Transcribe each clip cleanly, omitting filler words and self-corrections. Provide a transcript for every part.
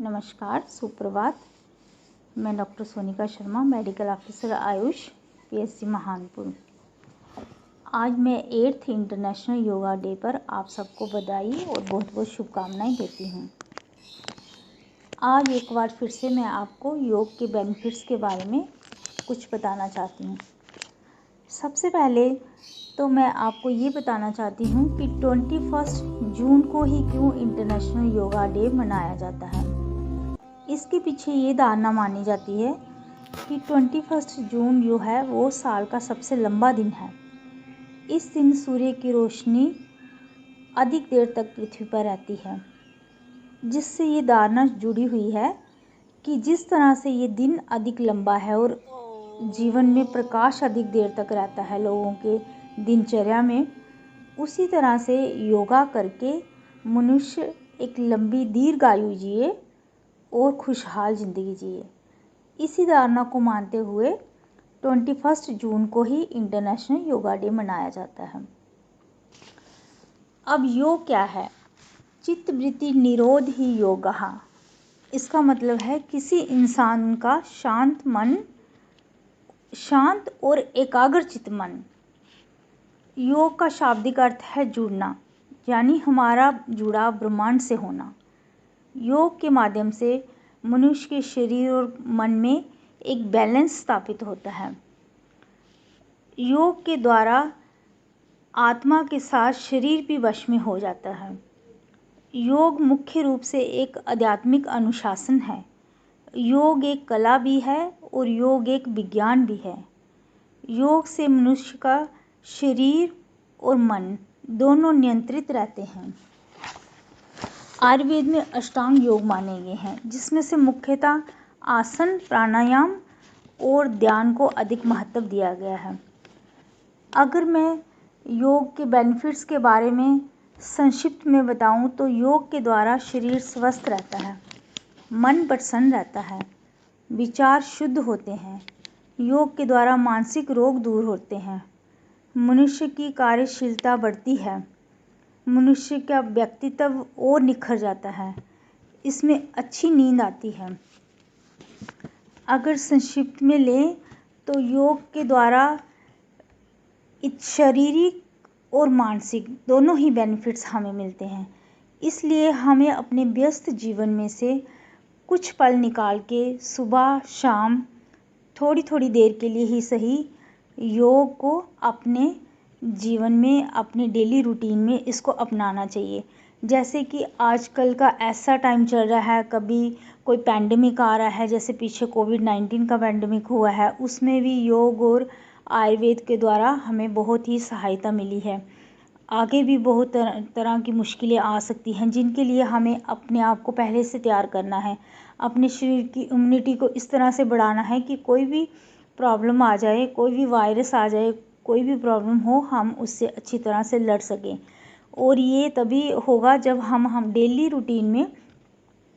नमस्कार, सुप्रभात। मैं doctor Sonika Sharma, medical officer Ayush, PHC Mahanpur. आज मैं 8th इंटरनेशनल योगा डे पर आप सबको बधाई और बहुत बहुत शुभकामनाएं देती हूँ। आज एक बार फिर से मैं आपको योग के बेनिफिट्स के बारे में कुछ बताना चाहती हूँ। सबसे पहले तो मैं आपको ये बताना चाहती हूँ कि 21 जून को ही क्यों इंटरनेशनल योगा डे मनाया जाता है। इसके पीछे ये धारणा मानी जाती है कि 21 जून जो है वो साल का सबसे लंबा दिन है। इस दिन सूर्य की रोशनी अधिक देर तक पृथ्वी पर रहती है, जिससे ये धारणा जुड़ी हुई है कि जिस तरह से ये दिन अधिक लंबा है और जीवन में प्रकाश अधिक देर तक रहता है लोगों के दिनचर्या में, उसी तरह से योगा करके मनुष्य एक लंबी दीर्घायु जिए और खुशहाल ज़िंदगी जिए। इसी धारणा को मानते हुए 21 जून को ही इंटरनेशनल योगा डे मनाया जाता है। अब योग क्या है? चित्तवृत्ति निरोध ही योगः। इसका मतलब है किसी इंसान का शांत और एकाग्रचित्त मन। योग का शाब्दिक अर्थ है जुड़ना, यानी हमारा जुड़ाव ब्रह्मांड से होना। योग के माध्यम से मनुष्य के शरीर और मन में एक बैलेंस स्थापित होता है। योग के द्वारा आत्मा के साथ शरीर भी वश में हो जाता है। योग मुख्य रूप से एक आध्यात्मिक अनुशासन है। योग एक कला भी है और योग एक विज्ञान भी है। योग से मनुष्य का शरीर और मन दोनों नियंत्रित रहते हैं। आयुर्वेद में अष्टांग योग माने गए हैं, जिसमें से मुख्यतः आसन, प्राणायाम और ध्यान को अधिक महत्व दिया गया है। अगर मैं योग के बेनिफिट्स के बारे में संक्षिप्त में बताऊं तो योग के द्वारा शरीर स्वस्थ रहता है, मन प्रसन्न रहता है, विचार शुद्ध होते हैं। योग के द्वारा मानसिक रोग दूर होते हैं, मनुष्य की कार्यशीलता बढ़ती है, मनुष्य का व्यक्तित्व और निखर जाता है, इसमें अच्छी नींद आती है। अगर संक्षिप्त में लें तो योग के द्वारा शारीरिक और मानसिक दोनों ही बेनिफिट्स हमें मिलते हैं। इसलिए हमें अपने व्यस्त जीवन में से कुछ पल निकाल के सुबह शाम थोड़ी थोड़ी देर के लिए ही सही योग को अपने जीवन में, अपने डेली रूटीन में इसको अपनाना चाहिए। जैसे कि आजकल का ऐसा टाइम चल रहा है, कभी कोई पैंडेमिक आ रहा है, जैसे पीछे कोविड-19 का पैंडेमिक हुआ है, उसमें भी योग और आयुर्वेद के द्वारा हमें बहुत ही सहायता मिली है। आगे भी बहुत तरह की मुश्किलें आ सकती हैं, जिनके लिए हमें अपने आप को पहले से तैयार करना है। अपने शरीर की इम्यूनिटी को इस तरह से बढ़ाना है कि कोई भी प्रॉब्लम आ जाए, कोई भी वायरस आ जाए, कोई भी प्रॉब्लम हो, हम उससे अच्छी तरह से लड़ सकें। और ये तभी होगा जब हम डेली रूटीन में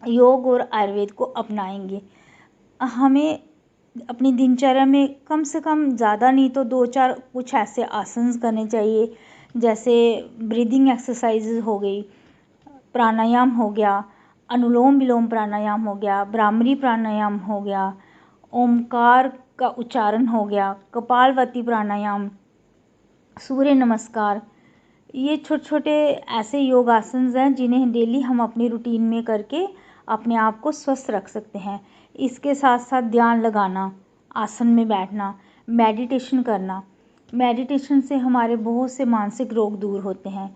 योग और आयुर्वेद को अपनाएंगे। हमें अपनी दिनचर्या में कम से कम ज़्यादा नहीं तो 2-4 कुछ ऐसे आसन करने चाहिए, जैसे ब्रीदिंग एक्सरसाइजेज हो गई, प्राणायाम हो गया, अनुलोम विलोम प्राणायाम हो गया, भ्रामरी प्राणायाम हो गया, ओमकार का उच्चारण हो गया, कपालभाति प्राणायाम, सूर्य नमस्कार। ये छोटे छोटे ऐसे योग आसन हैं जिन्हें डेली हम अपनी रूटीन में करके अपने आप को स्वस्थ रख सकते हैं। इसके साथ साथ ध्यान लगाना, आसन में बैठना, मेडिटेशन करना। मेडिटेशन से हमारे बहुत से मानसिक रोग दूर होते हैं,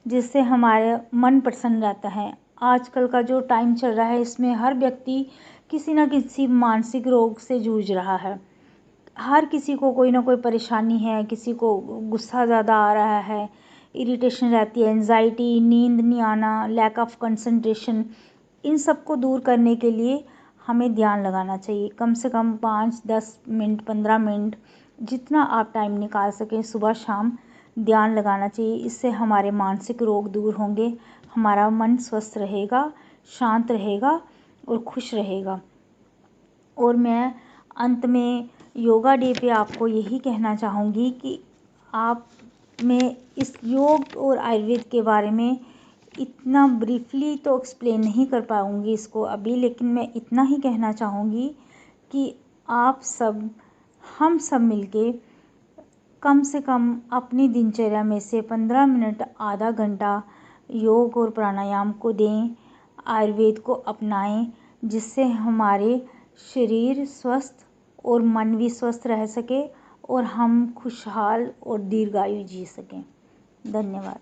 जिससे हमारा मन प्रसन्न रहता है। आजकल का जो टाइम चल रहा है, इसमें हर व्यक्ति किसी न किसी मानसिक रोग से जूझ रहा है। हर किसी को कोई ना कोई परेशानी है, किसी को गुस्सा ज़्यादा आ रहा है, इरिटेशन रहती है, एंजाइटी, नींद नहीं आना, लैक ऑफ कंसंट्रेशन। इन सब को दूर करने के लिए हमें ध्यान लगाना चाहिए। कम से कम 5-10 मिनट, 15 मिनट, जितना आप टाइम निकाल सकें, सुबह शाम ध्यान लगाना चाहिए। इससे हमारे मानसिक रोग दूर होंगे, हमारा मन स्वस्थ रहेगा, शांत रहेगा और खुश रहेगा। और मैं अंत में योगा डे पे आपको यही कहना चाहूँगी कि आप में इस योग और आयुर्वेद के बारे में इतना ब्रीफली तो एक्सप्लेन नहीं कर पाऊँगी इसको अभी, लेकिन मैं इतना ही कहना चाहूँगी कि आप सब, हम सब मिलके कम से कम अपनी दिनचर्या में से 15 मिनट, आधा घंटा योग और प्राणायाम को दें, आयुर्वेद को अपनाएं, जिससे हमारे शरीर स्वस्थ और मन भी स्वस्थ रह सके और हम खुशहाल और दीर्घायु जी सकें। धन्यवाद।